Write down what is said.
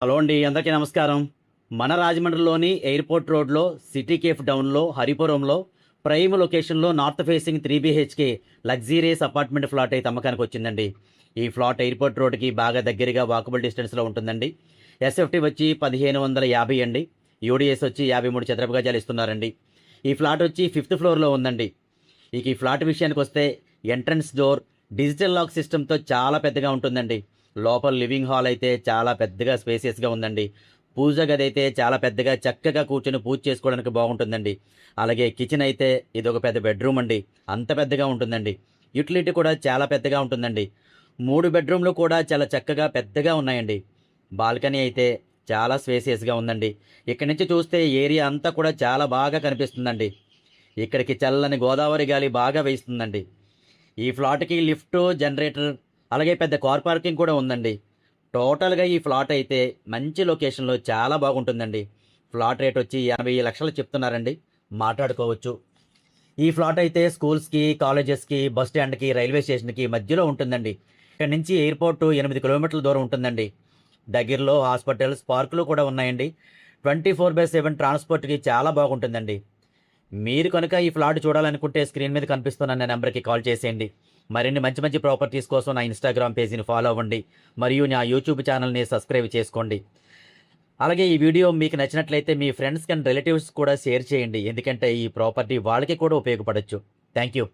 Hello అండి, అందరికీ నమస్కారం. మన రాజమండ్రిలోని ఎయిర్పోర్ట్ రోడ్లో సిటీ కేఫ్ డౌన్లో హరిపురంలో ప్రైమ్ లొకేషన్లో north facing 3 BHK luxurious apartment flat అయితే అమ్మకానికి వచ్చిందండి. ఈ ఫ్లాట్ ఎయిర్పోర్ట్ రోడ్కి బాగా దగ్గరగా వాకబుల్ డిస్టెన్స్లో ఉంటుందండి. ఎస్ఎఫ్టీ వచ్చి 1550 అండి. యూడిఎస్ వచ్చి 53 చదరపు గజాలు ఇస్తున్నారండి. ఈ ఫ్లాట్ వచ్చి 5th ఫ్లోర్లో ఉందండి. ఇక ఈ ఫ్లాట్ విషయానికి వస్తే ఎంట్రన్స్ డోర్ డిజిటల్ లాక్ సిస్టమ్తో చాలా పెద్దగా ఉంటుందండి. లోపల లివింగ్ హాల్ అయితే చాలా పెద్దగా స్పేసియస్గా ఉందండి. పూజ గది అయితే చాలా పెద్దగా చక్కగా కూర్చొని పూజ చేసుకోవడానికి బాగుంటుందండి. అలాగే కిచెన్ అయితే ఇది ఒక పెద్ద బెడ్రూమ్ అండి. అంత పెద్దగా ఉంటుందండి. యూటిలిటీ కూడా చాలా పెద్దగా ఉంటుందండి. 3 బెడ్రూమ్లు కూడా చాలా చక్కగా పెద్దగా ఉన్నాయండి. బాల్కనీ అయితే చాలా స్పేసియస్గా ఉందండి. ఇక్కడి నుంచి చూస్తే ఏరియా అంతా కూడా చాలా బాగా కనిపిస్తుందండి. ఇక్కడికి చల్లని గోదావరి గాలి బాగా వేస్తుందండి. ఈ ఫ్లాట్కి లిఫ్ట్, జనరేటర్, అలాగే పెద్ద కార్ పార్కింగ్ కూడా ఉందండి. టోటల్గా ఈ ఫ్లాట్ అయితే మంచి లొకేషన్లో చాలా బాగుంటుందండి. ఫ్లాట్ రేట్ వచ్చి 80 లక్షలు చెప్తున్నారండి. మాట్లాడుకోవచ్చు. ఈ ఫ్లాట్ అయితే స్కూల్స్కి, కాలేజెస్కి, బస్ స్టాండ్కి, రైల్వే స్టేషన్కి మధ్యలో ఉంటుందండి. ఇక్కడ నుంచి ఎయిర్పోర్టు 8 కిలోమీటర్ల దూరం ఉంటుందండి. దగ్గరలో హాస్పిటల్స్, పార్కులు కూడా ఉన్నాయండి. 24/7 ట్రాన్స్పోర్ట్కి చాలా బాగుంటుందండి. మీరు కనుక ఈ ఫ్లాట్ చూడాలనుకుంటే స్క్రీన్ మీద కనిపిస్తున్న నా నెంబర్కి కాల్ చేసేయండి. మరిన్ని మంచి మంచి ప్రాపర్టీస్ కోసం నా ఇన్స్టాగ్రామ్ పేజీని ఫాలో అవ్వండి. మరియు నా యూట్యూబ్ ఛానల్ని సబ్స్క్రైబ్ చేసుకోండి. అలాగే ఈ వీడియో మీకు నచ్చినట్లయితే మీ ఫ్రెండ్స్ అండ్ రిలేటివ్స్ కూడా షేర్ చేయండి. ఎందుకంటే ఈ ప్రాపర్టీ వాళ్ళకి కూడా ఉపయోగపడవచ్చు. Thank you.